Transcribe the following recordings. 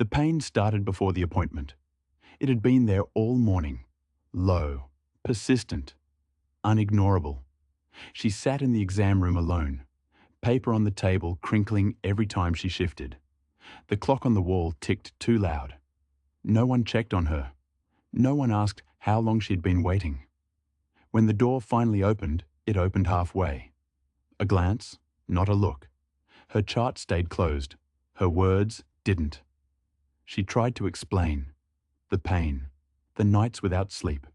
The pain started before the appointment. It had been there all morning. Low, persistent, unignorable. She sat in the exam room alone, paper on the table crinkling every time she shifted. The clock on the wall ticked too loud. No one checked on her. No one asked how long she'd been waiting. When the door finally opened, it opened halfway. A glance, not a look. Her chart stayed closed. Her words didn't. She tried to explain. The pain, the nights without sleep,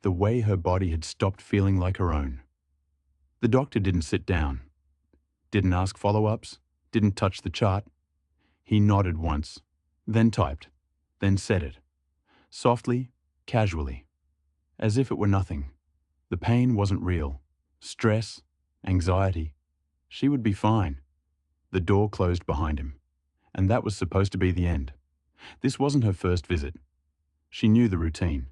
the way her body had stopped feeling like her own. The doctor didn't sit down, didn't ask follow-ups, didn't touch the chart. He nodded once, then typed, then said it. Softly, casually, as if it were nothing. The pain wasn't real. Stress, anxiety. She would be fine. The door closed behind him, and that was supposed to be the end. This wasn't her first visit. She knew the routine.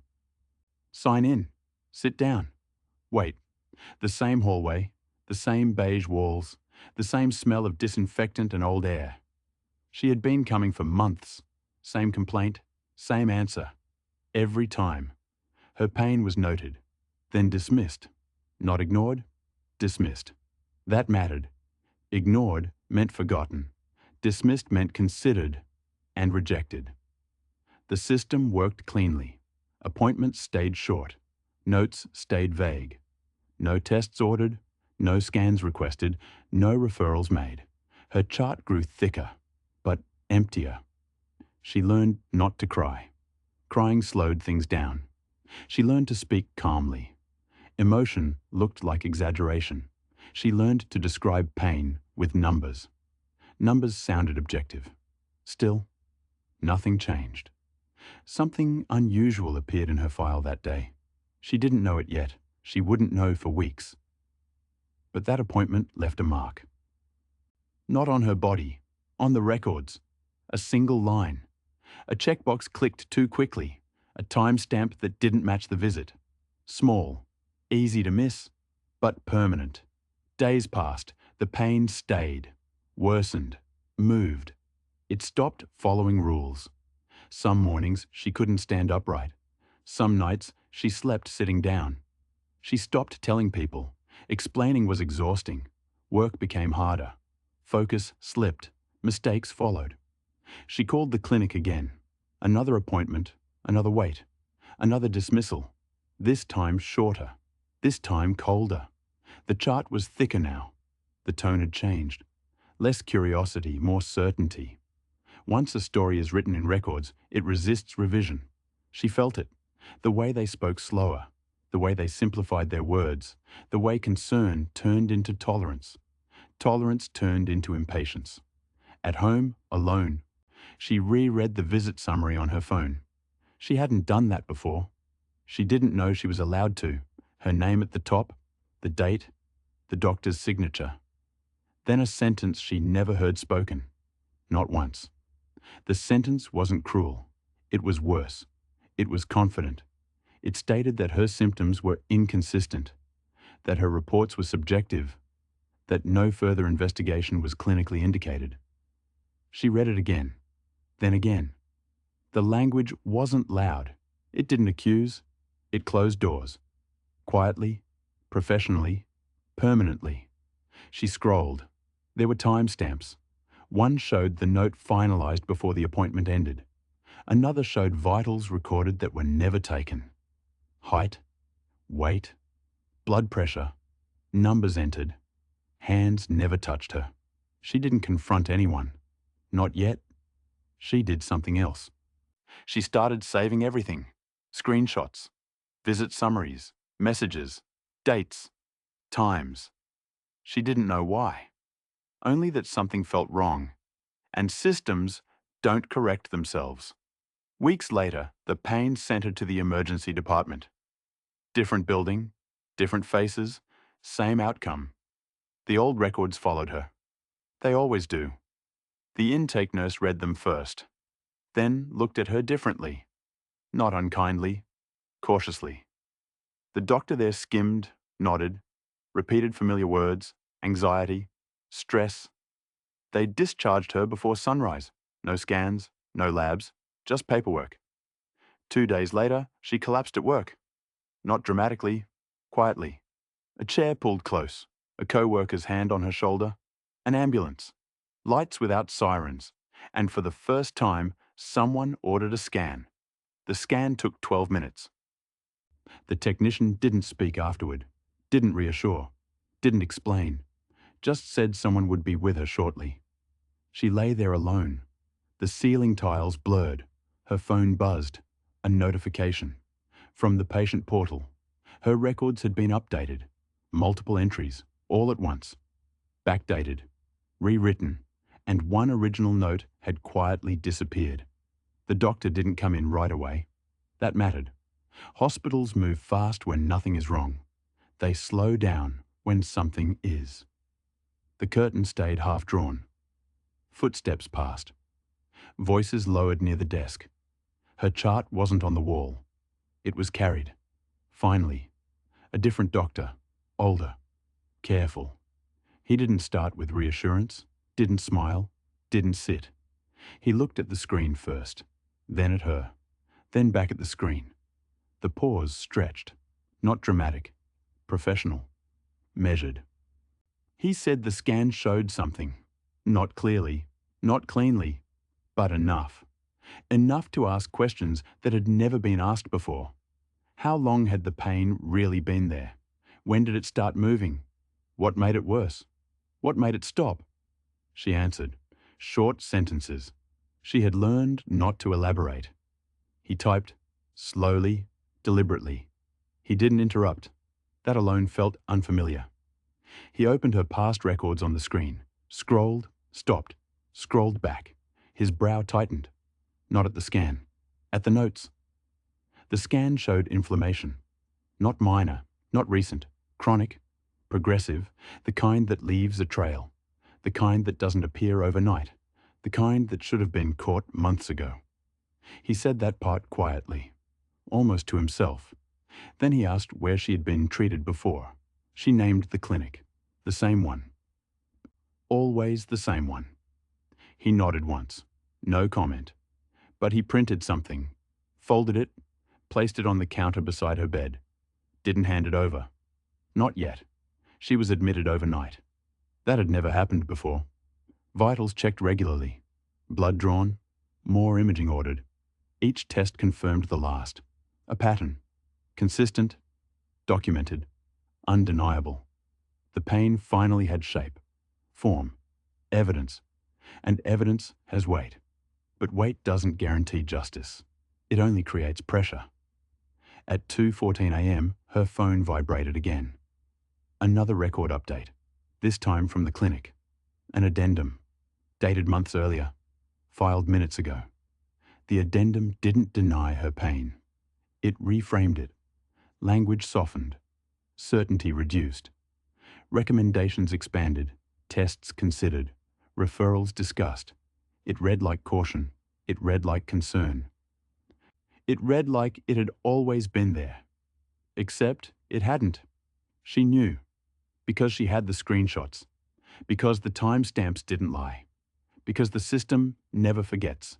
Sign in. Sit down. Wait. The same hallway, the same beige walls, the same smell of disinfectant and old air. She had been coming for months. Same complaint, same answer. Every time. Her pain was noted, then dismissed. Not ignored, dismissed. That mattered. Ignored meant forgotten. Dismissed meant considered and rejected. The system worked cleanly. Appointments stayed short. Notes stayed vague. No tests ordered, no scans requested, no referrals made. Her chart grew thicker, but emptier. She learned not to cry. Crying slowed things down. She learned to speak calmly. Emotion looked like exaggeration. She learned to describe pain with numbers. Numbers sounded objective. Still, nothing changed. Something unusual appeared in her file that day. She didn't know it yet. She wouldn't know for weeks. But that appointment left a mark. Not on her body, on the records. A single line. A checkbox clicked too quickly. A timestamp that didn't match the visit. Small, easy to miss, but permanent. Days passed. The pain stayed, worsened, moved. It stopped following rules. Some mornings she couldn't stand upright. Some nights she slept sitting down. She stopped telling people. Explaining was exhausting. Work became harder. Focus slipped. Mistakes followed. She called the clinic again. Another appointment, another wait, another dismissal. This time shorter. This time colder. The chart was thicker now. The tone had changed. Less curiosity, more certainty. Once a story is written in records, it resists revision. She felt it. The way they spoke slower. The way they simplified their words. The way concern turned into tolerance. Tolerance turned into impatience. At home, alone, she reread the visit summary on her phone. She hadn't done that before. She didn't know she was allowed to. Her name at the top, the date, the doctor's signature. Then a sentence she never heard spoken. Not once. The sentence wasn't cruel. It was worse. It was confident. It stated that her symptoms were inconsistent, that her reports were subjective, that no further investigation was clinically indicated. She read it again, then again. The language wasn't loud. It didn't accuse. It closed doors. Quietly, professionally, permanently. She scrolled. There were timestamps. One showed the note finalized before the appointment ended. Another showed vitals recorded that were never taken. Height, weight, blood pressure, numbers entered. Hands never touched her. She didn't confront anyone. Not yet. She did something else. She started saving everything. Screenshots, visit summaries, messages, dates, times. She didn't know why. Only that something felt wrong. And systems don't correct themselves. Weeks later, the pain sent her to the emergency department. Different building, different faces, same outcome. The old records followed her. They always do. The intake nurse read them first, then looked at her differently. Not unkindly, cautiously. The doctor there skimmed, nodded, repeated familiar words, anxiety, stress. They discharged her before sunrise. No scans, No labs, just paperwork. 2 days later, she collapsed at work. Not dramatically, quietly. A chair pulled close, a co-worker's hand on her shoulder, an ambulance, lights without sirens, and for the first time, someone ordered a scan. The scan took 12 minutes. The technician didn't speak afterward, didn't reassure, didn't explain, just said someone would be with her shortly. She lay there alone. The ceiling tiles blurred, her phone buzzed, a notification. From the patient portal. Her records had been updated, multiple entries, all at once. Backdated, rewritten, and one original note had quietly disappeared. The doctor didn't come in right away. That mattered. Hospitals move fast when nothing is wrong. They slow down when something is. The curtain stayed half drawn. Footsteps passed. Voices lowered near the desk. Her chart wasn't on the wall. It was carried. Finally. A different doctor. Older. Careful. He didn't start with reassurance, didn't smile, didn't sit. He looked at the screen first, then at her, then back at the screen. The pause stretched. Not dramatic. Professional. Measured. He said the scan showed something. Not clearly, not cleanly, but enough. Enough to ask questions that had never been asked before. How long had the pain really been there? When did it start moving? What made it worse? What made it stop? She answered. Short sentences. She had learned not to elaborate. He typed, slowly, deliberately. He didn't interrupt. That alone felt unfamiliar. He opened her past records on the screen, scrolled, stopped, scrolled back. His brow tightened. Not at the scan. At the notes. The scan showed inflammation. Not minor, not recent, chronic, progressive, the kind that leaves a trail, the kind that doesn't appear overnight, the kind that should have been caught months ago. He said that part quietly, almost to himself. Then he asked where she had been treated before. She named the clinic, the same one. Always the same one. He nodded once, no comment. But he printed something, folded it, placed it on the counter beside her bed. Didn't hand it over. Not yet. She was admitted overnight. That had never happened before. Vitals checked regularly. Blood drawn. More imaging ordered. Each test confirmed the last. A pattern. Consistent. Documented. Undeniable. The pain finally had shape. Form. Evidence. And evidence has weight. But weight doesn't guarantee justice. It only creates pressure. At 2:14 a.m., her phone vibrated again. Another record update, this time from the clinic. An addendum, dated months earlier, filed minutes ago. The addendum didn't deny her pain. It reframed it. Language softened. Certainty reduced. Recommendations expanded. Tests considered. Referrals discussed. It read like caution. It read like concern. It read like it had always been there. Except it hadn't. She knew. Because she had the screenshots. Because the timestamps didn't lie. Because the system never forgets,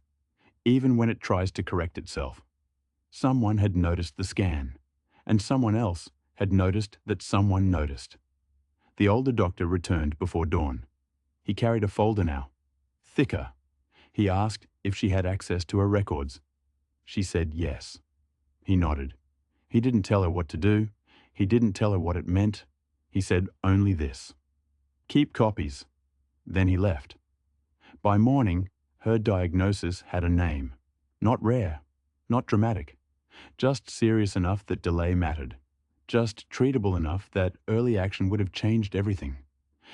even when it tries to correct itself. Someone had noticed the scan, and someone else had noticed that someone noticed. The older doctor returned before dawn. He carried a folder now. Thicker. He asked if she had access to her records. She said yes. He nodded. He didn't tell her what to do. He didn't tell her what it meant. He said only this. Keep copies. Then he left. By morning, her diagnosis had a name. Not rare. Not dramatic. Just serious enough that delay mattered. Just treatable enough that early action would have changed everything.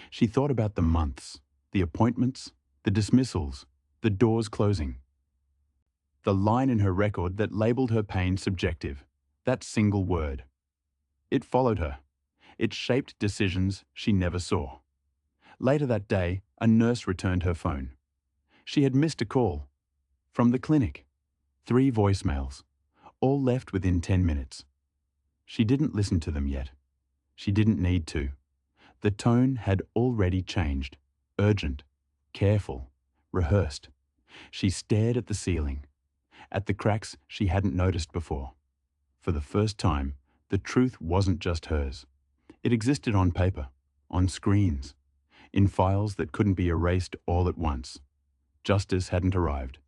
She thought about the months, the appointments, the dismissals, the doors closing. The line in her record that labelled her pain subjective. That single word. It followed her. It shaped decisions she never saw. Later that day, a nurse returned her phone. She had missed a call. From the clinic. 3 voicemails. All left within 10 minutes. She didn't listen to them yet. She didn't need to. The tone had already changed. Urgent. Careful. Rehearsed. She stared at the ceiling, at the cracks she hadn't noticed before. For the first time, the truth wasn't just hers. It existed on paper, on screens, in files that couldn't be erased all at once. Justice hadn't arrived,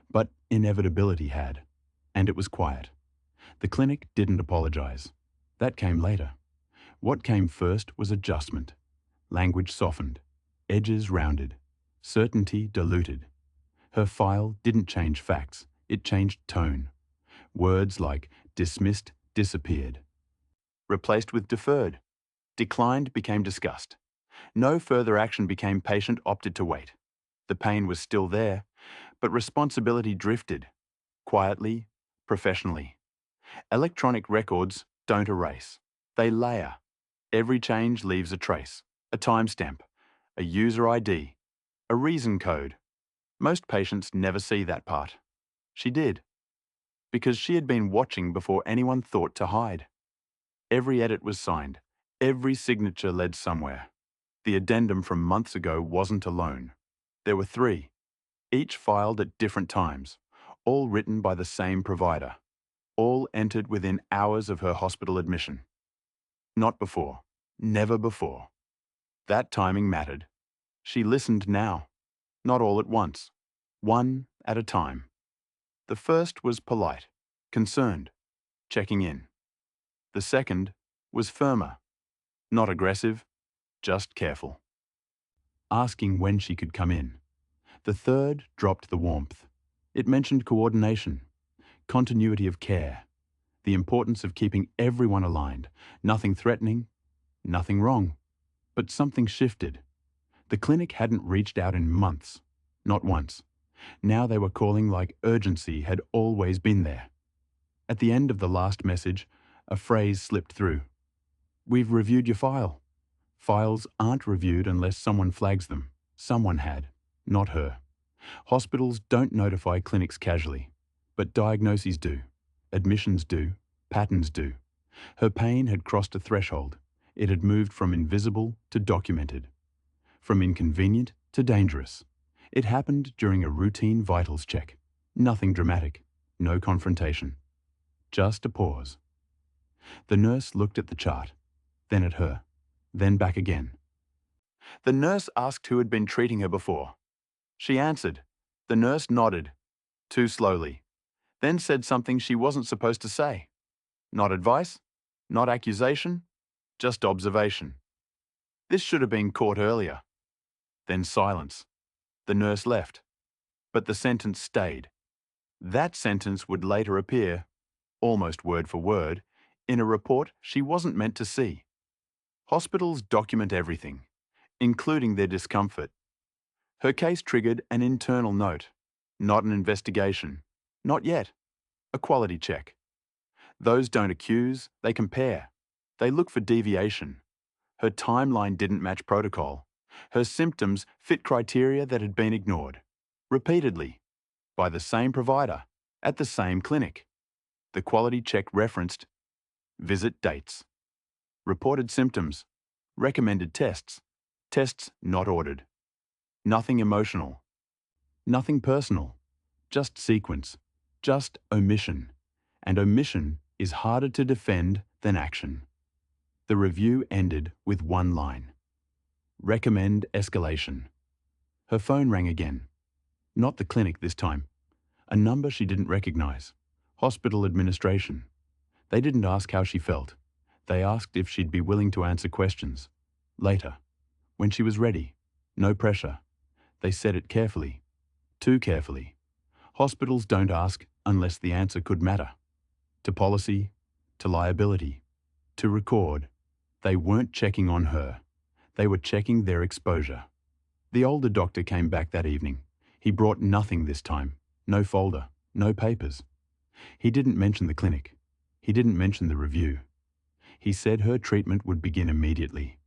but inevitability had, and it was quiet. The clinic didn't apologize. That came later. What came first was adjustment. Language softened, edges rounded, certainty diluted. Her file didn't change facts, it changed tone. Words like dismissed disappeared, replaced with deferred. Declined became discussed. No further action became patient opted to wait. The pain was still there, but responsibility drifted, quietly, professionally. Electronic records don't erase. They layer. Every change leaves a trace, a timestamp, a user ID, a reason code. Most patients never see that part. She did, because she had been watching before anyone thought to hide. Every edit was signed. Every signature led somewhere. The addendum from months ago wasn't alone. There were 3, each filed at different times, all written by the same provider, all entered within hours of her hospital admission. Not before. Never before. That timing mattered. She listened now, not all at once, one at a time. The first was polite, concerned, checking in. The second was firmer, not aggressive, just careful, asking when she could come in. The third dropped the warmth. It mentioned coordination, continuity of care, the importance of keeping everyone aligned, nothing threatening, nothing wrong. But something shifted. The clinic hadn't reached out in months, not once. Now they were calling like urgency had always been there. At the end of the last message, a phrase slipped through. "We've reviewed your file." Files aren't reviewed unless someone flags them. Someone had, not her. Hospitals don't notify clinics casually, but diagnoses do, admissions do, patterns do. Her pain had crossed a threshold. It had moved from invisible to documented, from inconvenient to dangerous. It happened during a routine vitals check. Nothing dramatic, no confrontation, just a pause. The nurse looked at the chart, then at her, then back again. The nurse asked who had been treating her before. She answered. The nurse nodded, too slowly, then said something she wasn't supposed to say. Not advice, not accusation, just observation. This should have been caught earlier. Then silence. The nurse left, but the sentence stayed. That sentence would later appear, almost word for word, in a report she wasn't meant to see. Hospitals document everything, including their discomfort. Her case triggered an internal note, not an investigation, not yet, a quality check. Those don't accuse, they compare. They look for deviation. Her timeline didn't match protocol. Her symptoms fit criteria that had been ignored, repeatedly, by the same provider, at the same clinic. The quality check referenced visit dates, reported symptoms, recommended tests, tests not ordered. Nothing emotional, nothing personal, just sequence, just omission. And omission is harder to defend than action. The review ended with one line. Recommend escalation. Her phone rang again. Not the clinic this time. A number she didn't recognize. Hospital administration. They didn't ask how she felt. They asked if she'd be willing to answer questions. Later. When she was ready. No pressure. They said it carefully. Too carefully. Hospitals don't ask unless the answer could matter. To policy, to liability, to record. They weren't checking on her. They were checking their exposure. The older doctor came back that evening. He brought nothing this time. No folder, no papers. He didn't mention the clinic. He didn't mention the review. He said her treatment would begin immediately.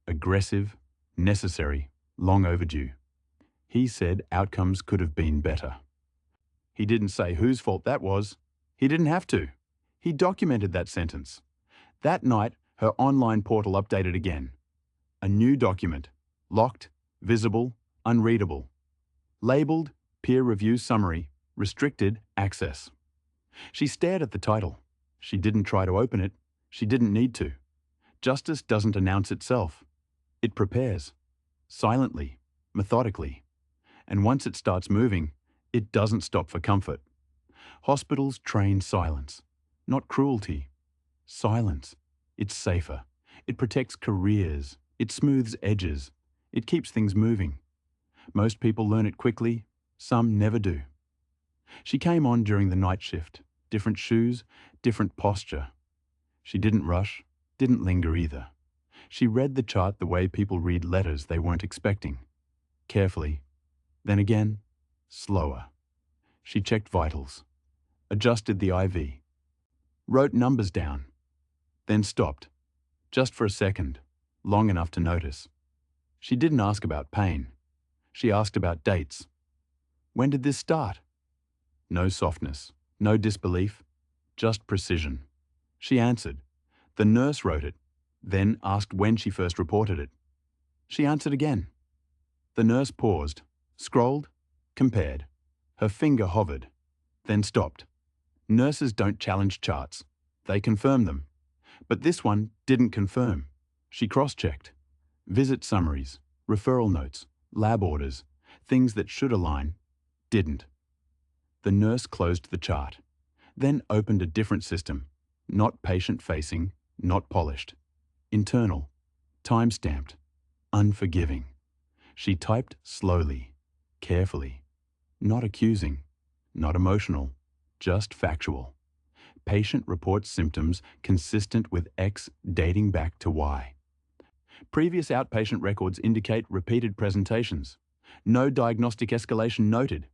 Aggressive, necessary, long overdue. He said outcomes could have been better. He didn't say whose fault that was. He didn't have to. He documented that sentence. That night, her online portal updated again. A new document, locked, visible, unreadable. Labeled Peer review summary, restricted access. She stared at the title. She didn't try to open it. She didn't need to. Justice doesn't announce itself. It prepares. Silently, methodically. And once it starts moving, it doesn't stop for comfort. Hospitals train silence, not cruelty. Silence. It's safer. It protects careers. It smooths edges. It keeps things moving. Most people learn it quickly. Some never do. She came on during the night shift. Different shoes, different posture. She didn't rush, didn't linger either. She read the chart the way people read letters they weren't expecting. Carefully. Then again, slower. She checked vitals. Adjusted the IV. Wrote numbers down. Then stopped. Just for a second. Long enough to notice. She didn't ask about pain. She asked about dates. When did this start? No softness. No disbelief. Just precision. She answered. The nurse wrote it. Then asked when she first reported it. She answered again. The nurse paused. Scrolled. Compared. Her finger hovered. Then stopped. Nurses don't challenge charts. They confirm them. But this one didn't confirm. She cross-checked. Visit summaries, referral notes, lab orders, things that should align, didn't. The nurse closed the chart, then opened a different system, not patient-facing, not polished, internal, time-stamped, unforgiving. She typed slowly, carefully, not accusing, not emotional, just factual. Patient reports symptoms consistent with X dating back to Y. Previous outpatient records indicate repeated presentations. No diagnostic escalation noted.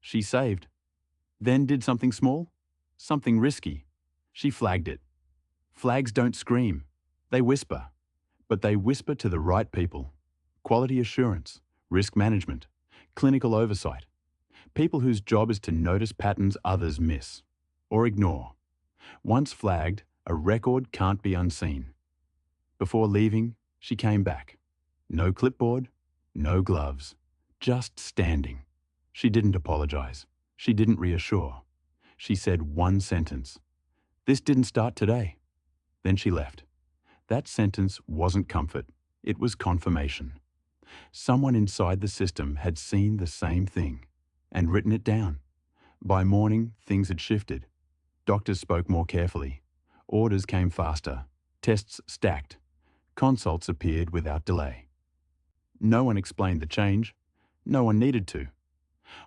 She saved. Then did something small, something risky. She flagged it. Flags don't scream. They whisper. But they whisper to the right people. Quality assurance, risk management, clinical oversight. People whose job is to notice patterns others miss or ignore. Once flagged, a record can't be unseen. Before leaving, she came back. No clipboard, no gloves, just standing. She didn't apologize. She didn't reassure. She said one sentence. This didn't start today. Then she left. That sentence wasn't comfort. It was confirmation. Someone inside the system had seen the same thing and written it down. By morning, things had shifted. Doctors spoke more carefully. Orders came faster. Tests stacked. Consults appeared without delay. No one explained the change. No one needed to.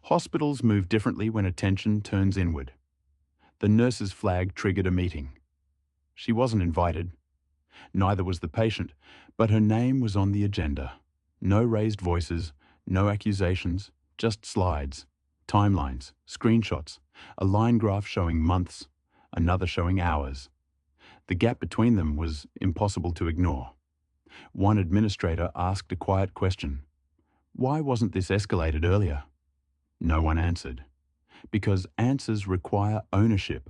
Hospitals move differently when attention turns inward. The nurse's flag triggered a meeting. She wasn't invited. Neither was the patient, but her name was on the agenda. No raised voices, no accusations, just slides, timelines, screenshots, a line graph showing months, another showing hours. The gap between them was impossible to ignore. One administrator asked a quiet question. Why wasn't this escalated earlier? No one answered. Because answers require ownership,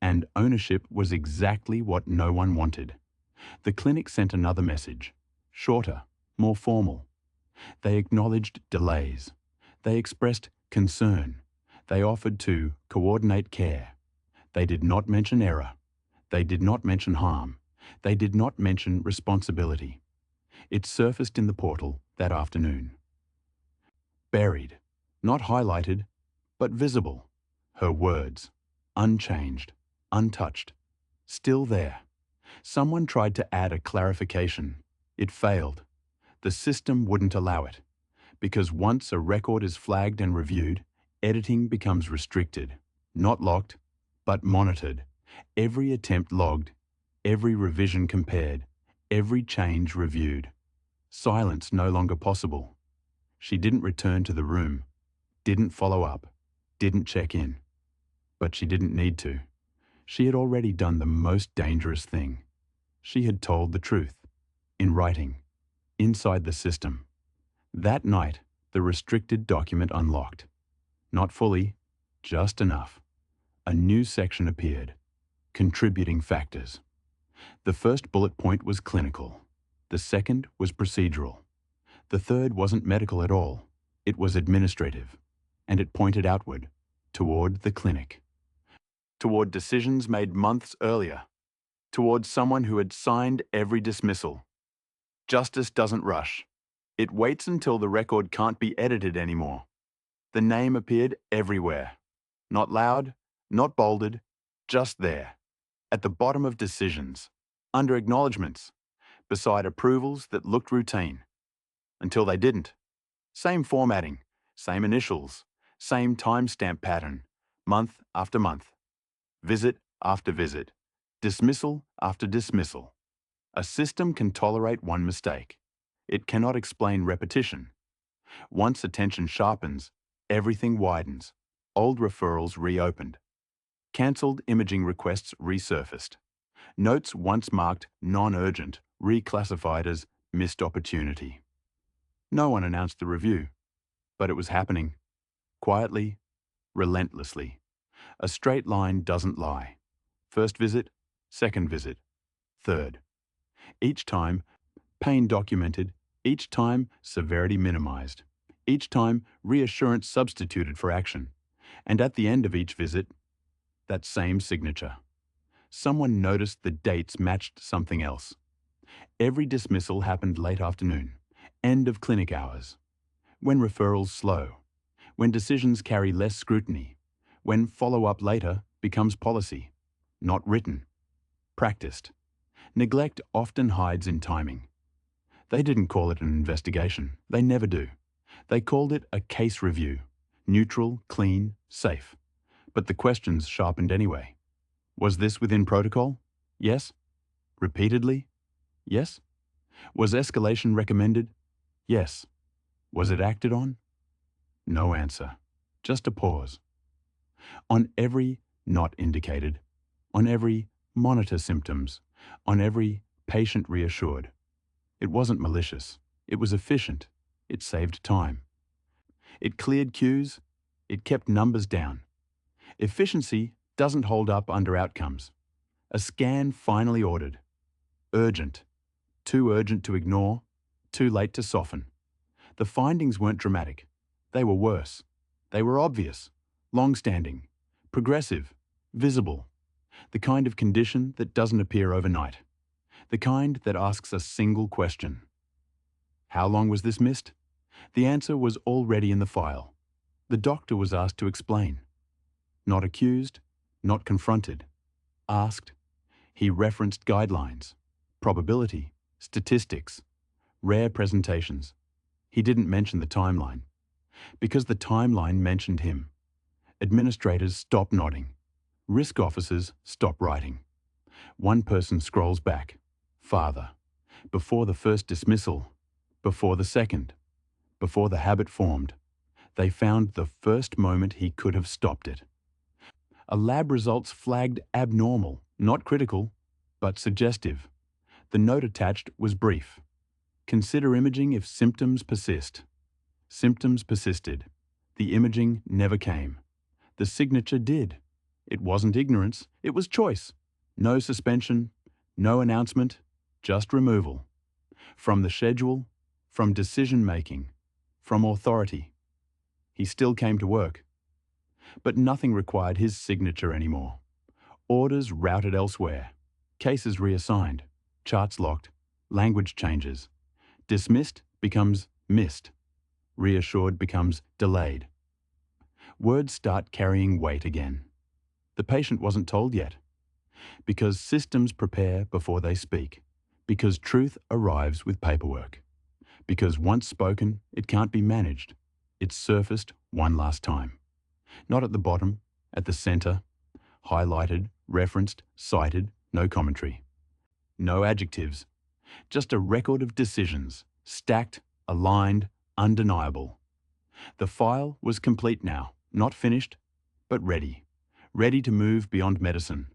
and ownership was exactly what no one wanted. The clinic sent another message, shorter, more formal. They acknowledged delays. They expressed concern. They offered to coordinate care. They did not mention error. They did not mention harm. They did not mention responsibility. It surfaced in the portal that afternoon. Buried, not highlighted, but visible. Her words, unchanged, untouched, still there. Someone tried to add a clarification. It failed. The system wouldn't allow it. Because once a record is flagged and reviewed, editing becomes restricted. Not locked, but monitored. Every attempt logged, every revision compared, every change reviewed. Silence no longer possible. She didn't return to the room, didn't follow up, didn't check in. But she didn't need to. She had already done the most dangerous thing. She had told the truth, in writing, inside the system. That night, the restricted document unlocked. Not fully, just enough. A new section appeared. Contributing factors. The first bullet point was clinical. The second was procedural. The third wasn't medical at all. It was administrative. and it pointed outward, toward the clinic, toward decisions made months earlier, toward someone who had signed every dismissal. Justice doesn't rush. It waits until the record can't be edited anymore. The name appeared everywhere. Not loud, not bolded, just there, at the bottom of decisions, under acknowledgements, beside approvals that looked routine. Until they didn't. Same formatting, same initials, same timestamp pattern, month after month, visit after visit, dismissal after dismissal. A system can tolerate one mistake. It cannot explain repetition. Once attention sharpens, everything widens. Old referrals reopened. Cancelled imaging requests resurfaced. Notes once marked non-urgent reclassified as missed opportunity. No one announced the review, but it was happening. Quietly, relentlessly. A straight line doesn't lie. First visit, second visit, third. Each time, pain documented. Each time, severity minimized. Each time, reassurance substituted for action. And at the end of each visit, that same signature. Someone noticed the dates matched something else. Every dismissal happened late afternoon, end of clinic hours. When referrals slow. When decisions carry less scrutiny. When follow-up later becomes policy. Not written. Practiced. Neglect often hides in timing. They didn't call it an investigation. They never do. They called it a case review. Neutral, clean, safe. But the questions sharpened anyway. Was this within protocol? Yes. Repeatedly? Yes. Was escalation recommended? Yes. Was it acted on? No answer. Just a pause. On every not indicated. On every monitor symptoms. On every patient reassured. It wasn't malicious. It was efficient. It saved time. It cleared queues. It kept numbers down. Efficiency doesn't hold up under outcomes. A scan finally ordered. Urgent. Too urgent to ignore. Too late to soften. The findings weren't dramatic. They were worse. They were obvious. Long-standing. Progressive. Visible. The kind of condition that doesn't appear overnight. The kind that asks a single question. How long was this missed? The answer was already in the file. The doctor was asked to explain. Not accused, not confronted. Asked. He referenced guidelines, probability, statistics, rare presentations. He didn't mention the timeline, because the timeline mentioned him. Administrators stop nodding. Risk officers stop writing. One person scrolls back. Farther. Before the first dismissal. Before the second. Before the habit formed. They found the first moment he could have stopped it. A lab results flagged abnormal, not critical, but suggestive. The note attached was brief. Consider imaging if symptoms persist. Symptoms persisted. The imaging never came. The signature did. It wasn't ignorance, it was choice. No suspension, no announcement, just removal. From the schedule, from decision-making, from authority. He still came to work. But nothing required his signature anymore. Orders routed elsewhere. Cases reassigned. Charts locked. Language changes. Dismissed becomes missed. Reassured becomes delayed. Words start carrying weight again. The patient wasn't told yet. Because systems prepare before they speak. Because truth arrives with paperwork. Because once spoken, it can't be managed. It's surfaced one last time. Not at the bottom, at the center, highlighted, referenced, cited, no commentary. No adjectives, just a record of decisions, stacked, aligned, undeniable. The file was complete now, not finished, but ready. Ready to move beyond medicine.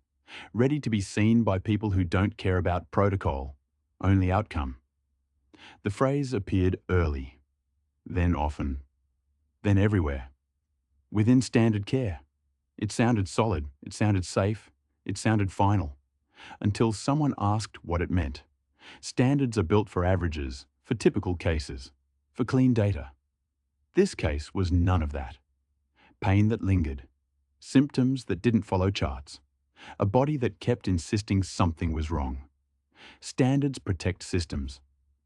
Ready to be seen by people who don't care about protocol, only outcome. The phrase appeared early, then often, then everywhere. Within standard care. It sounded solid, it sounded safe, it sounded final, until someone asked what it meant. Standards are built for averages, for typical cases, for clean data. This case was none of that. pain that lingered, symptoms that didn't follow charts, a body that kept insisting something was wrong. Standards protect systems.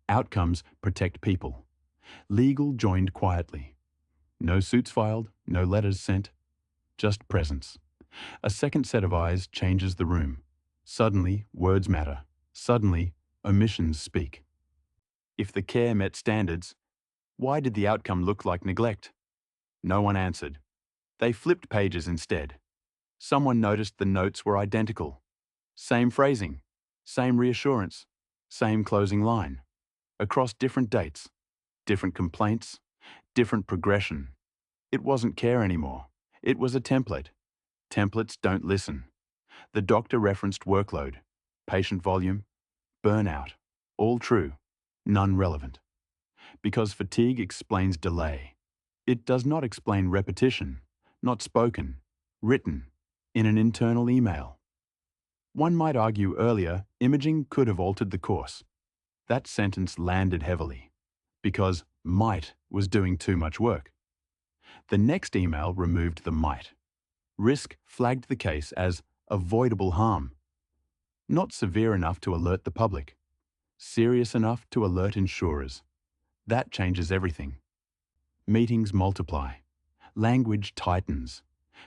Outcomes protect people. Legal joined quietly. No suits filed, no letters sent, just presence. A second set of eyes changes the room. Suddenly, words matter. Suddenly, omissions speak. If the care met standards, why did the outcome look like neglect? No one answered. They flipped pages instead. Someone noticed the notes were identical. Same phrasing, same reassurance, same closing line. Across different dates, different complaints, different progression. It wasn't care anymore. It was a template. Templates don't listen. The doctor referenced workload, patient volume, burnout. All true, none relevant. Because fatigue explains delay. It does not explain repetition, not spoken, written, in an internal email. One might argue earlier, imaging could have altered the course. That sentence landed heavily, because might was doing too much work. The next email removed the might. Risk flagged the case as avoidable harm. Not severe enough to alert the public. Serious enough to alert insurers. That changes everything. Meetings multiply. Language tightens.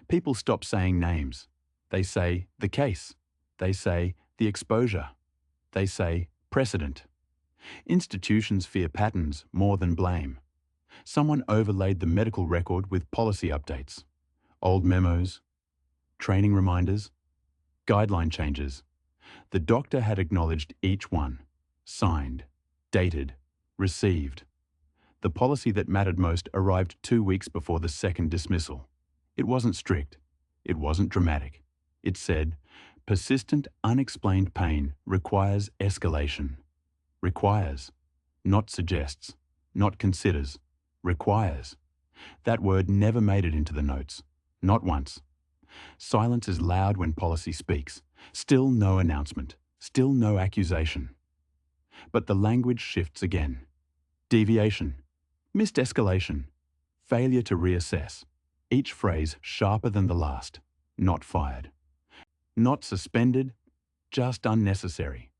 People stop saying names. They say the case. They say the exposure. They say precedent. Institutions fear patterns more than blame. Someone overlaid the medical record with policy updates. Old memos, training reminders, guideline changes. The doctor had acknowledged each one. Signed, dated, received. The policy that mattered most arrived 2 weeks before the second dismissal. It wasn't strict. It wasn't dramatic. It said, persistent, unexplained pain requires escalation. Requires. Not suggests. Not considers. Requires. That word never made it into the notes. Not once. Silence is loud when policy speaks. Still no announcement. Still no accusation. But the language shifts again. Deviation. Missed escalation. Failure to reassess. Each phrase sharper than the last. Not fired. Not suspended. Just unnecessary.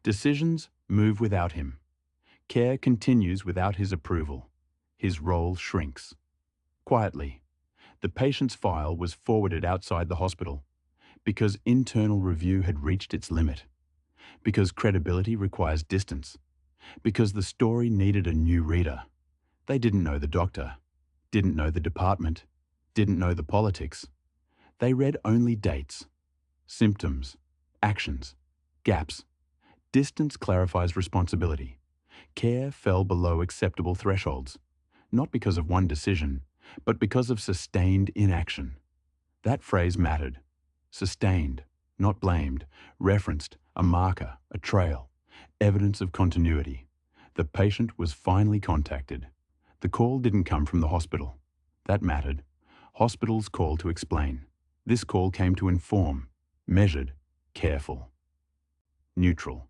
Decisions move without him. Care continues without his approval. His role shrinks. Quietly, the patient's file was forwarded outside the hospital because internal review had reached its limit, because credibility requires distance, because the story needed a new reader. They didn't know the doctor, didn't know the department, didn't know the politics. They read only dates, symptoms, actions, gaps. Distance clarifies responsibility. Care fell below acceptable thresholds, not because of one decision, but because of sustained inaction. That phrase mattered. Sustained, not blamed, referenced, a marker, a trail, evidence of continuity. The patient was finally contacted. The call didn't come from the hospital. That mattered. Hospitals call to explain. This call came to inform, measured, careful. Neutral.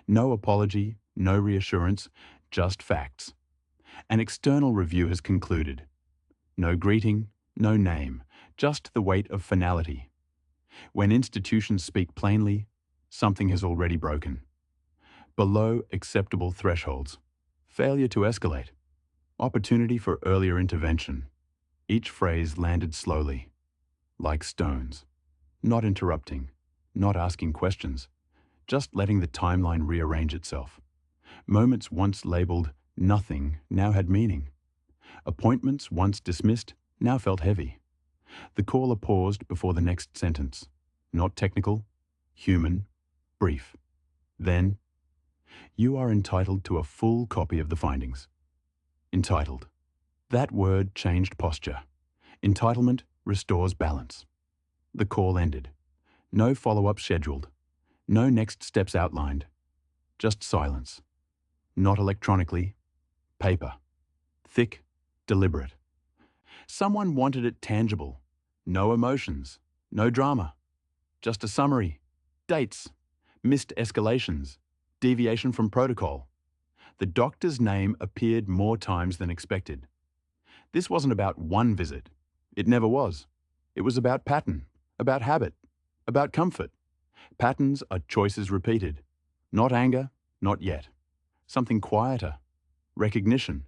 No apology, no reassurance, just facts. An external review has concluded. No greeting, no name, just the weight of finality. When institutions speak plainly, something has already broken. Below acceptable thresholds. Failure to escalate. Opportunity for earlier intervention. Each phrase landed slowly, like stones. Not interrupting, not asking questions, just letting the timeline rearrange itself. Moments once labeled nothing now had meaning. Appointments once dismissed now felt heavy. The caller paused before the next sentence. Not technical, human, brief. Then, you are entitled to a full copy of the findings. Entitled. That word changed posture. Entitlement restores balance. The call ended. No follow-up scheduled. No next steps outlined. Just silence. Not electronically. Paper. Thick, deliberate. Someone wanted it tangible. No emotions. No drama. Just a summary. Dates. Missed escalations. Deviation from protocol. The doctor's name appeared more times than expected. This wasn't about one visit. It never was. It was about pattern, about habit, about comfort. Patterns are choices repeated. Not anger, not yet. Something quieter. Recognition.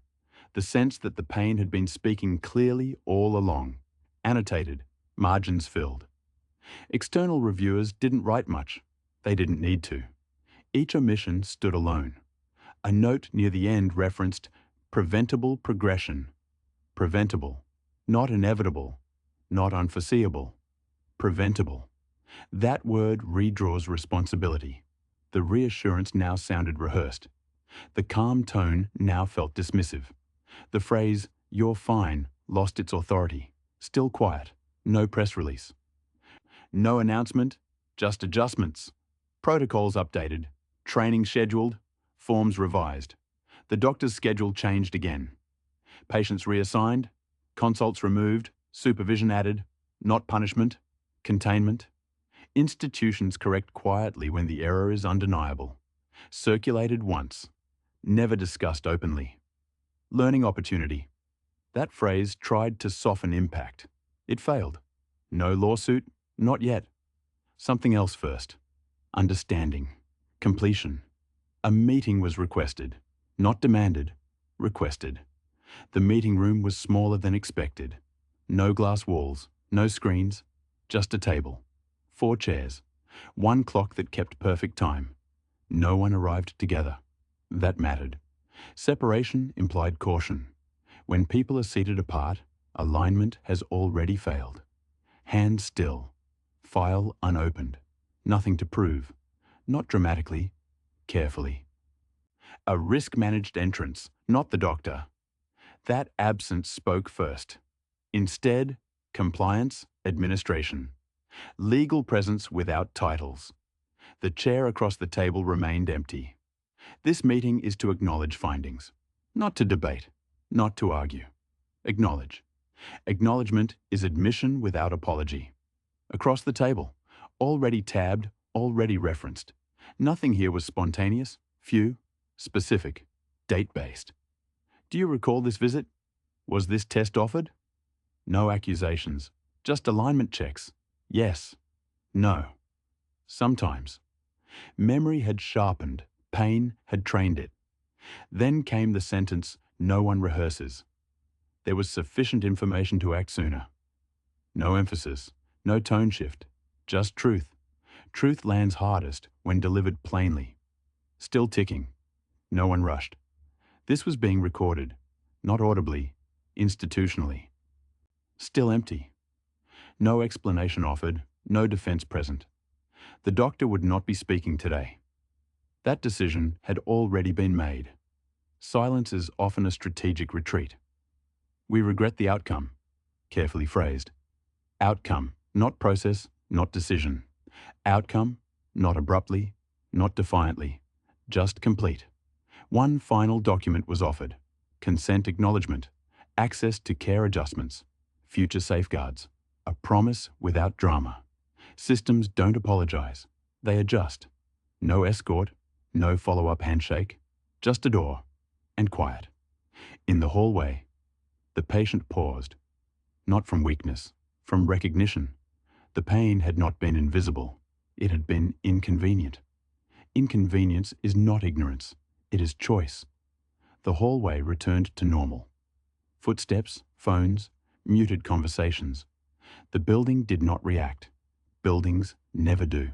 The sense that the pain had been speaking clearly all along. Annotated. Margins filled. External reviewers didn't write much. They didn't need to. Each omission stood alone. A note near the end referenced preventable progression. Preventable. Not inevitable. Not unforeseeable. Preventable. That word redraws responsibility. The reassurance now sounded rehearsed. The calm tone now felt dismissive. The phrase, "you're fine," lost its authority. Still quiet. No press release. No announcement, just adjustments. Protocols updated. Training scheduled. Forms revised. The doctor's schedule changed again. Patients reassigned. Consults removed. Supervision added. Not punishment. Containment. Institutions correct quietly when the error is undeniable. Circulated once. Never discussed openly. Learning opportunity. That phrase tried to soften impact. It failed. No lawsuit, not yet. Something else first. Understanding. Completion. A meeting was requested. Not demanded. Requested. The meeting room was smaller than expected. No glass walls, no screens, just a table. 4 chairs. One clock that kept perfect time. No one arrived together. That mattered. Separation implied caution. When people are seated apart, alignment has already failed. Hand still. File unopened. Nothing to prove. Not dramatically, carefully. A risk-managed entrance, not the doctor. That absence spoke first. Instead, compliance, administration. Legal presence without titles. The chair across the table remained empty. This meeting is to acknowledge findings. Not to debate. Not to argue. Acknowledge. Acknowledgement is admission without apology. Across the table. Already tabbed, already referenced. Nothing here was spontaneous, few, specific, date-based. Do you recall this visit? Was this test offered? No accusations. Just alignment checks. Yes. No. Sometimes. Memory had sharpened. Pain had trained it. Then came the sentence, "No one rehearses." There was sufficient information to act sooner. No emphasis. No tone shift. Just truth. Truth lands hardest when delivered plainly. Still ticking. No one rushed. This was being recorded. Not audibly. Institutionally. Still empty. No explanation offered. No defense present. The doctor would not be speaking today. That decision had already been made. Silence is often a strategic retreat. We regret the outcome. Carefully phrased. Outcome, not process, not decision. Outcome, not abruptly, not defiantly, just complete. One final document was offered. Consent acknowledgement, access to care adjustments, future safeguards, a promise without drama. Systems don't apologize. They adjust. No escort, no follow-up handshake, just a door and quiet. In the hallway, the patient paused, not from weakness, from recognition. The pain had not been invisible. It had been inconvenient. Inconvenience is not ignorance. It is choice. The hallway returned to normal. Footsteps, phones, muted conversations. The building did not react. Buildings never do.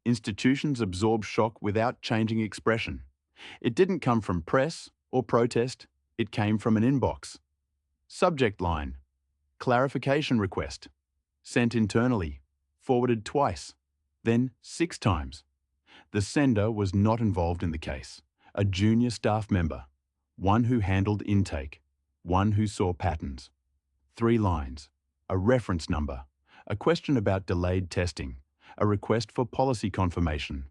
Institutions absorb shock without changing expression. It didn't come from press or protest. It came from an inbox. Subject line. Clarification request. Sent internally. Forwarded twice. Then 6 times. The sender was not involved in the case. A junior staff member. One who handled intake. One who saw patterns. 3 lines. A reference number. A question about delayed testing. A request for policy confirmation.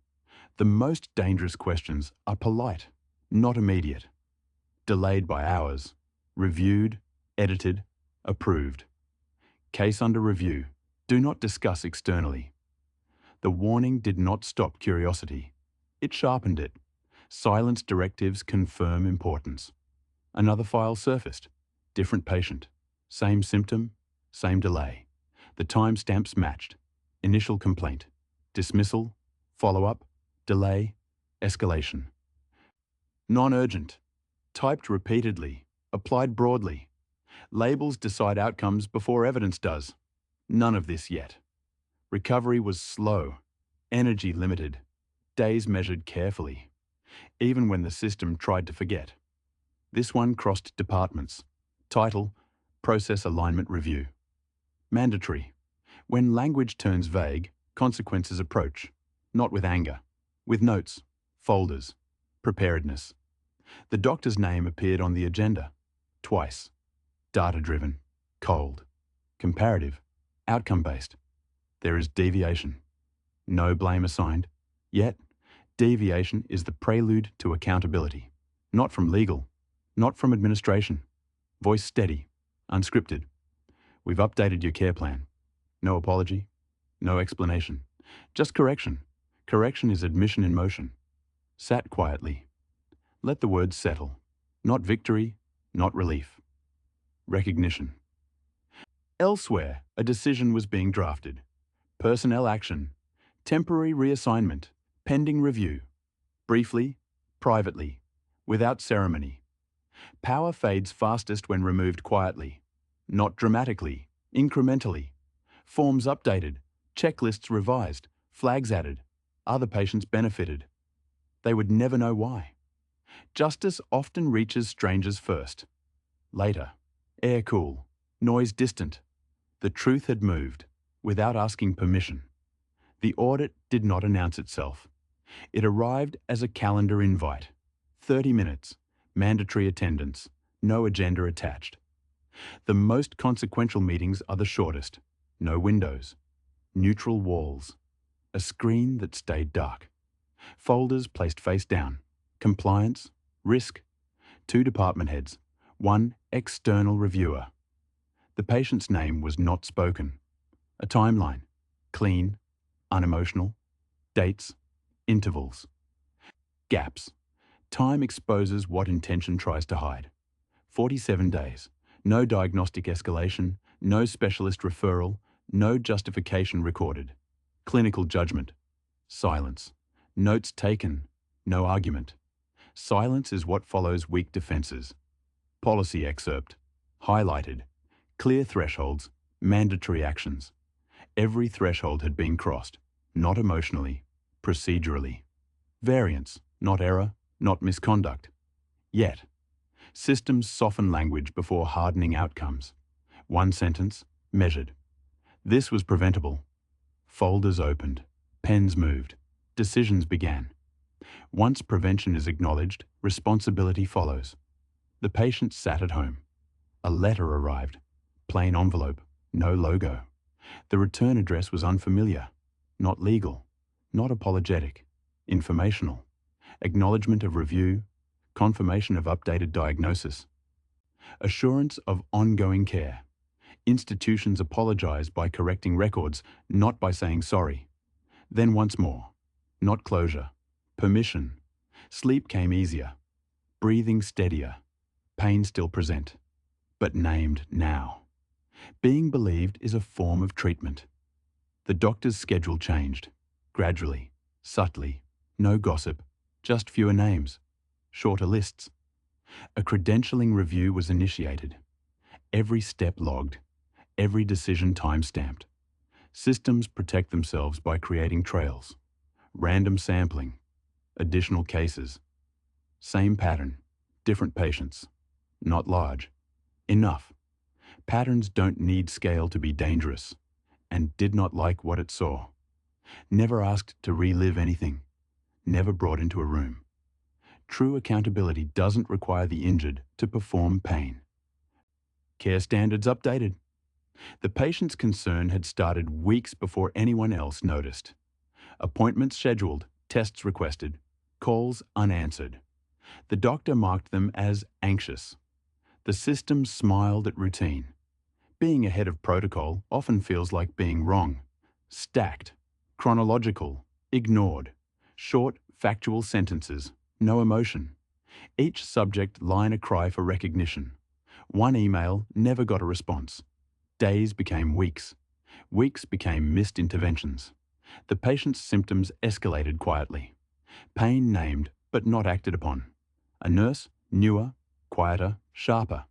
The most dangerous questions are polite, not immediate. Delayed by hours. Reviewed, edited, approved. Case under review. Do not discuss externally. The warning did not stop curiosity. It sharpened it. Silence directives confirm importance. Another file surfaced. Different patient. Same symptom, same delay. The timestamps matched. Initial complaint, dismissal, follow-up, delay, escalation. Non-urgent, typed repeatedly, applied broadly. Labels decide outcomes before evidence does. None of this yet. Recovery was slow, energy limited, days measured carefully, even when the system tried to forget. This one crossed departments. Title, Process Alignment Review. Mandatory. When language turns vague, consequences approach, not with anger, with notes, folders, preparedness. The doctor's name appeared on the agenda, twice. Data-driven, cold, comparative, outcome-based. There is deviation. No blame assigned. Yet, deviation is the prelude to accountability. Not from legal, not from administration. Voice steady, unscripted. We've updated your care plan. No apology, no explanation. Just correction. Correction is admission in motion. Sat quietly. Let the words settle. Not victory, not relief. Recognition. Elsewhere, a decision was being drafted. Personnel action. Temporary reassignment. Pending review. Briefly, privately, without ceremony. Power fades fastest when removed quietly. Not dramatically, incrementally. Forms updated, checklists revised, flags added. Other patients benefited. They would never know why. Justice often reaches strangers first. Later, air cool, noise distant. The truth had moved, without asking permission. The audit did not announce itself. It arrived as a calendar invite. 30 minutes, mandatory attendance, no agenda attached. The most consequential meetings are the shortest. No windows, neutral walls, a screen that stayed dark. Folders placed face down. Compliance, risk, 2 department heads, 1 external reviewer. The patient's name was not spoken. A timeline, clean, unemotional, dates, intervals. Gaps. Time exposes what intention tries to hide. 47 days. No diagnostic escalation, no specialist referral, no justification recorded. Clinical judgment. Silence. Notes taken. No argument. Silence is what follows weak defenses. Policy excerpt. Highlighted. Clear thresholds. Mandatory actions. Every threshold had been crossed. Not emotionally. Procedurally. Variance. Not error. Not misconduct. Yet. Systems soften language before hardening outcomes. 1 sentence. Measured. This was preventable. Folders opened. Pens moved. Decisions began. Once prevention is acknowledged, responsibility follows. The patient sat at home. A letter arrived. Plain envelope. No logo. The return address was unfamiliar. Not legal. Not apologetic. Informational. Acknowledgement of review. Confirmation of updated diagnosis. Assurance of ongoing care. Institutions apologize by correcting records, not by saying sorry. Then once more. Not closure. Permission. Sleep came easier. Breathing steadier. Pain still present. But named now. Being believed is a form of treatment. The doctor's schedule changed. Gradually. Subtly. No gossip. Just fewer names. Shorter lists. A credentialing review was initiated. Every step logged. Every decision time-stamped. Systems protect themselves by creating trails. Random sampling. Additional cases. Same pattern. Different patients. Not large. Enough. Patterns don't need scale to be dangerous. And did not like what it saw. Never asked to relive anything. Never brought into a room. True accountability doesn't require the injured to perform pain. Care standards updated. The patient's concern had started weeks before anyone else noticed. Appointments scheduled, tests requested, calls unanswered. The doctor marked them as anxious. The system smiled at routine. Being ahead of protocol often feels like being wrong. Stacked, chronological, ignored. Short, factual sentences, no emotion. Each subject line a cry for recognition. One email never got a response. Days became weeks. Weeks became missed interventions. The patient's symptoms escalated quietly. Pain named, but not acted upon. A nurse, newer, quieter, sharper.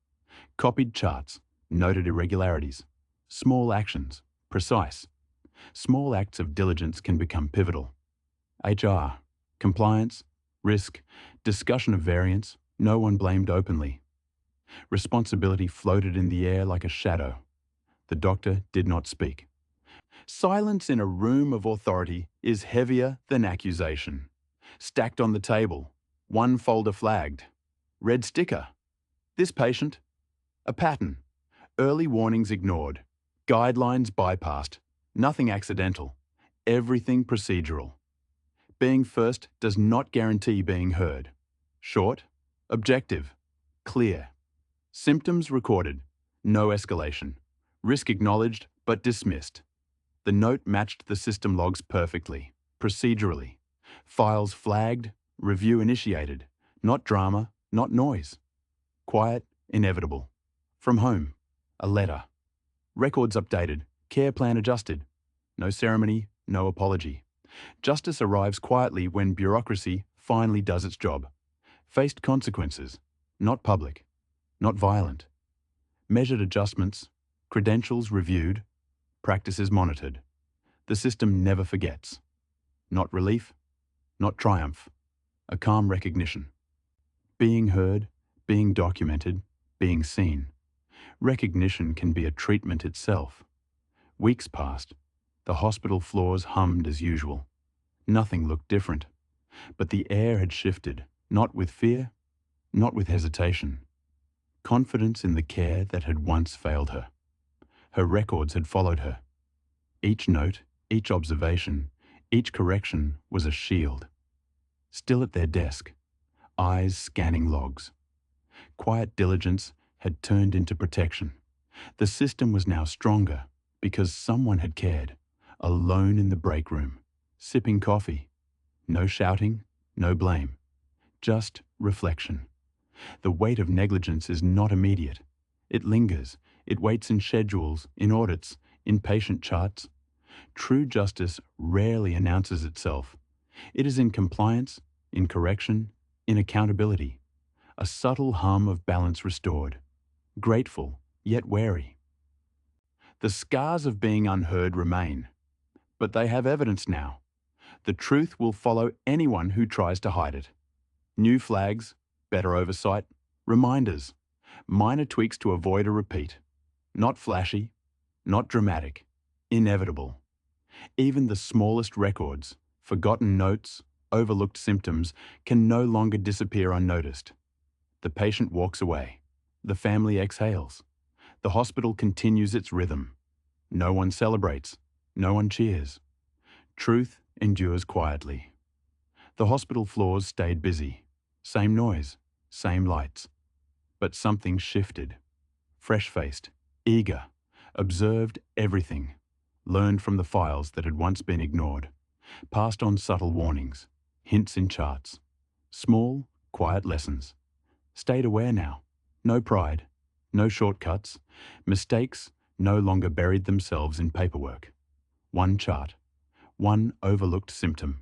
Copied charts, noted irregularities. Small actions, precise. Small acts of diligence can become pivotal. HR, compliance, risk, discussion of variance, no one blamed openly. Responsibility floated in the air like a shadow. The doctor did not speak. Silence in a room of authority is heavier than accusation. Stacked on the table, one folder flagged. Red sticker. This patient. A pattern. Early warnings ignored. Guidelines bypassed. Nothing accidental. Everything procedural. Being first does not guarantee being heard. Short, objective, clear. Symptoms recorded. No escalation. Risk acknowledged but dismissed. The note matched the system logs perfectly, procedurally. Files flagged, review initiated. Not drama, not noise. Quiet, inevitable. From home, a letter. Records updated, care plan adjusted. No ceremony, no apology. Justice arrives quietly when bureaucracy finally does its job. Faced consequences, not public, not violent. Measured adjustments, credentials reviewed, practices monitored. The system never forgets. Not relief, not triumph, a calm recognition. Being heard, being documented, being seen. Recognition can be a treatment itself. Weeks passed. The hospital floors hummed as usual. Nothing looked different. But the air had shifted, not with fear, not with hesitation. Confidence in the care that had once failed her. Her records had followed her. Each note, each observation, each correction was a shield. Still at their desk, eyes scanning logs. Quiet diligence had turned into protection. The system was now stronger because someone had cared, alone in the break room, sipping coffee. No shouting, no blame, just reflection. The weight of negligence is not immediate. It lingers. It waits in schedules, in audits, in patient charts. True justice rarely announces itself. It is in compliance, in correction, in accountability. A subtle hum of balance restored. Grateful, yet wary. The scars of being unheard remain, but they have evidence now. The truth will follow anyone who tries to hide it. New flags, better oversight, reminders, minor tweaks to avoid a repeat. Not flashy, not dramatic, inevitable. Even the smallest records, forgotten notes, overlooked symptoms, can no longer disappear unnoticed. The patient walks away. The family exhales. The hospital continues its rhythm. No one celebrates. No one cheers. Truth endures quietly. The hospital floors stayed busy. Same noise, same lights. But something shifted. Fresh-faced, eager, observed everything. Learned from the files that had once been ignored. Passed on subtle warnings, hints in charts. Small, quiet lessons. Stayed aware now. No pride, no shortcuts. Mistakes no longer buried themselves in paperwork. One chart, one overlooked symptom.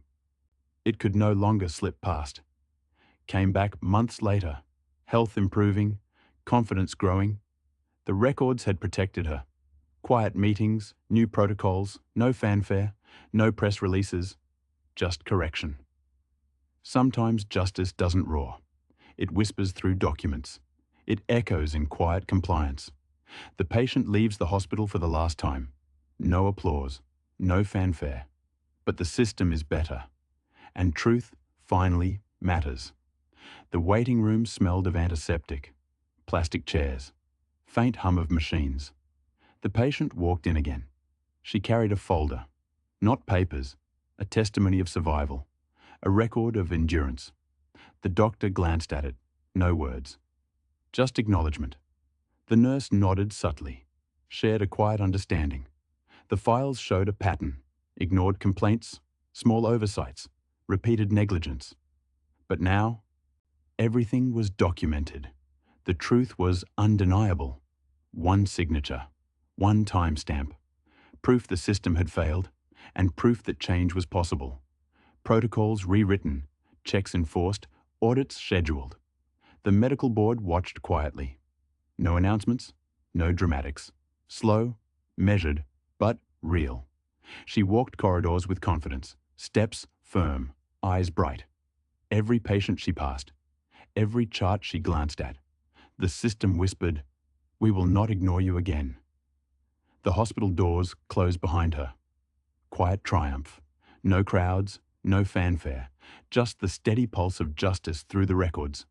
It could no longer slip past. Came back months later, health improving, confidence growing. The records had protected her. Quiet meetings, new protocols, no fanfare, no press releases, just correction. Sometimes justice doesn't roar. It whispers through documents. It echoes in quiet compliance. The patient leaves the hospital for the last time. No applause, no fanfare. But the system is better. And truth finally matters. The waiting room smelled of antiseptic, plastic chairs, faint hum of machines. The patient walked in again. She carried a folder, not papers, a testimony of survival, a record of endurance. The doctor glanced at it, no words, just acknowledgement. The nurse nodded subtly, shared a quiet understanding. The files showed a pattern, ignored complaints, small oversights, repeated negligence. But now, everything was documented. The truth was undeniable. One signature, One timestamp. Proof the system had failed, and proof that change was possible. Protocols rewritten, checks enforced, audits scheduled. The medical board watched quietly. No announcements, no dramatics. Slow, measured, but real. She walked corridors with confidence, steps firm, eyes bright. Every patient she passed, every chart she glanced at, the system whispered, "We will not ignore you again." The hospital doors closed behind her. Quiet triumph. No crowds, no fanfare, just the steady pulse of justice through the records.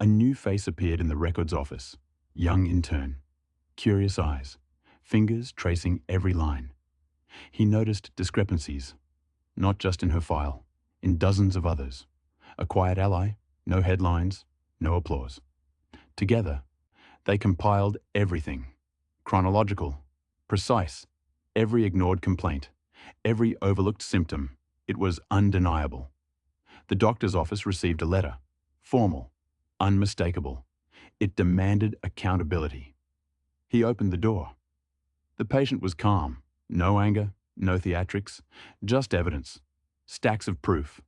A new face appeared in the records office. Young intern. Curious eyes. Fingers tracing every line. He noticed discrepancies, not just in her file, in dozens of others. A quiet ally, no headlines, no applause. Together, they compiled everything. Chronological, precise, every ignored complaint, every overlooked symptom. It was undeniable. The doctor's office received a letter. Formal, unmistakable. It demanded accountability. He opened the door. The patient was calm. No anger, no theatrics, just evidence. Stacks of proof.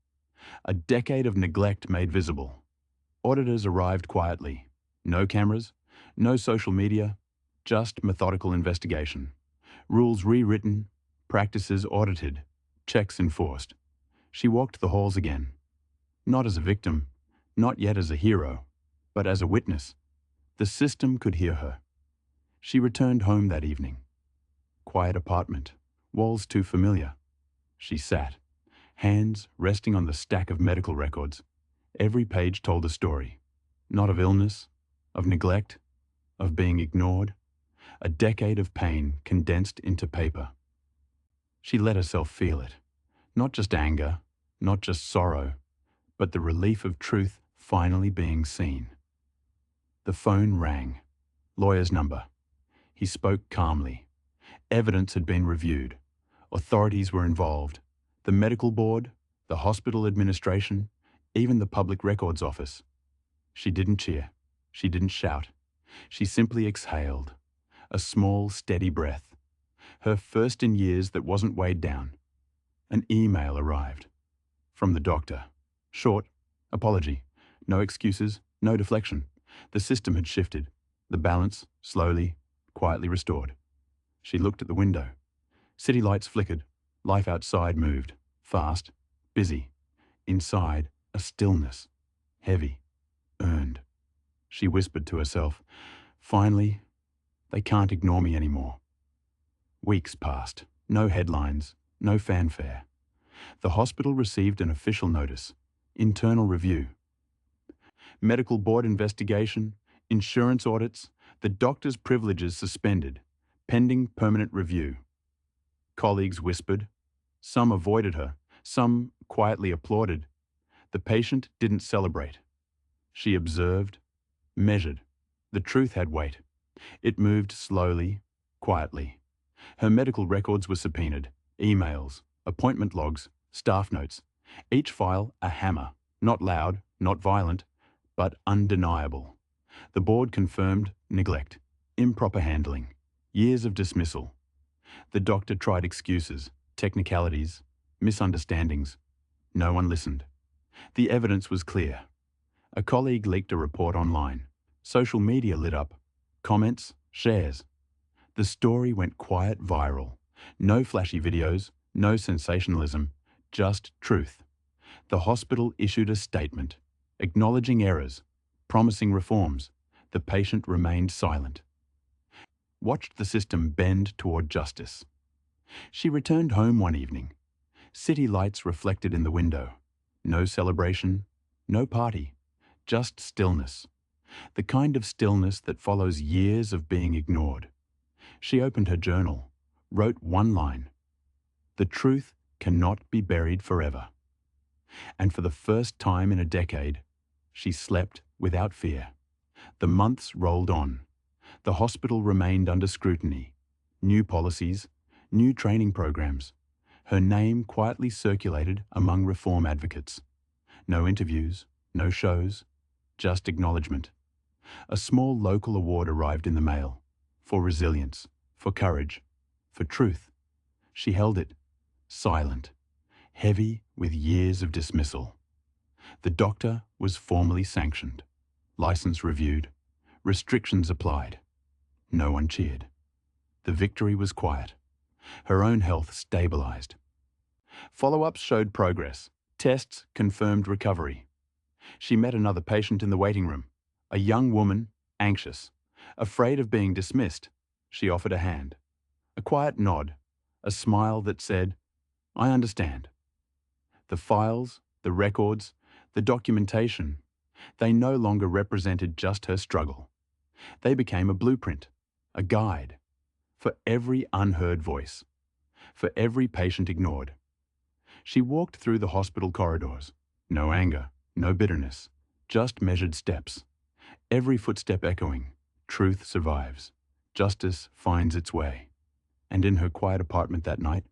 A decade of neglect made visible. Auditors arrived quietly. No cameras, no social media, just methodical investigation. Rules rewritten, practices audited, checks enforced. She walked the halls again. Not as a victim, not yet as a hero, but as a witness. The system could hear her. She returned home that evening. Quiet apartment, walls too familiar. She sat, hands resting on the stack of medical records. Every page told a story, not of illness, of neglect, of being ignored. A decade of pain condensed into paper. She let herself feel it. Not just anger, not just sorrow, but the relief of truth finally being seen. The phone rang. Lawyer's number. He spoke calmly. Evidence had been reviewed. Authorities were involved. The medical board, the hospital administration, even the public records office. She didn't cheer. She didn't shout. She simply exhaled. A small, steady breath. Her first in years that wasn't weighed down. An email arrived. From the doctor. Short. Apology. No excuses. No deflection. The system had shifted. The balance, slowly, quietly restored. She looked at the window. City lights flickered. Life outside moved. Fast. Busy. Inside, a stillness. Heavy. Earned. She whispered to herself, "Finally, they can't ignore me anymore." Weeks passed. No headlines. No fanfare. The hospital received an official notice. Internal review. Medical board investigation. Insurance audits. The doctor's privileges suspended. Pending permanent review. Colleagues whispered. Some avoided her. Some quietly applauded. The patient didn't celebrate. She observed. Measured. The truth had weight. It moved slowly, quietly. Her medical records were subpoenaed. Emails, appointment logs, staff notes. Each file a hammer. Not loud, not violent, but undeniable. The board confirmed neglect, improper handling, years of dismissal. The doctor tried excuses, technicalities, misunderstandings. No one listened. The evidence was clear. A colleague leaked a report online. Social media lit up. Comments, shares. The story went quiet viral. No flashy videos, no sensationalism, just truth. The hospital issued a statement, acknowledging errors, promising reforms. The patient remained silent. Watched the system bend toward justice. She returned home one evening. City lights reflected in the window. No celebration, no party, just stillness. The kind of stillness that follows years of being ignored. She opened her journal, wrote one line. The truth cannot be buried forever. And for the first time in a decade, she slept without fear. The months rolled on. The hospital remained under scrutiny. New policies, new training programs. Her name quietly circulated among reform advocates. No interviews, no shows, just acknowledgement. A small local award arrived in the mail for resilience. for courage, for truth. She held it, silent, heavy with years of dismissal. The doctor was formally sanctioned, license reviewed, restrictions applied. No one cheered. The victory was quiet. Her own health stabilized. Follow-ups showed progress. Tests confirmed recovery. She met another patient in the waiting room, a young woman, anxious, afraid of being dismissed. She offered a hand, a quiet nod, a smile that said, "I understand." The files, the records, the documentation, they no longer represented just her struggle. They became a blueprint, a guide, for every unheard voice, for every patient ignored. She walked through the hospital corridors. No anger, no bitterness, just measured steps. Every footstep echoing, truth survives. Justice finds its way. And in her quiet apartment that night,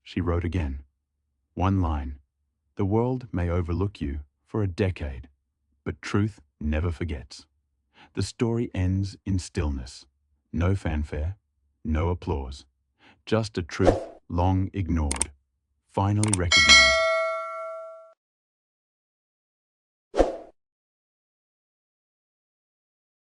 she wrote again. One line. The world may overlook you for a decade, but truth never forgets. The story ends in stillness. No fanfare, no applause. Just a truth long ignored, finally recognized.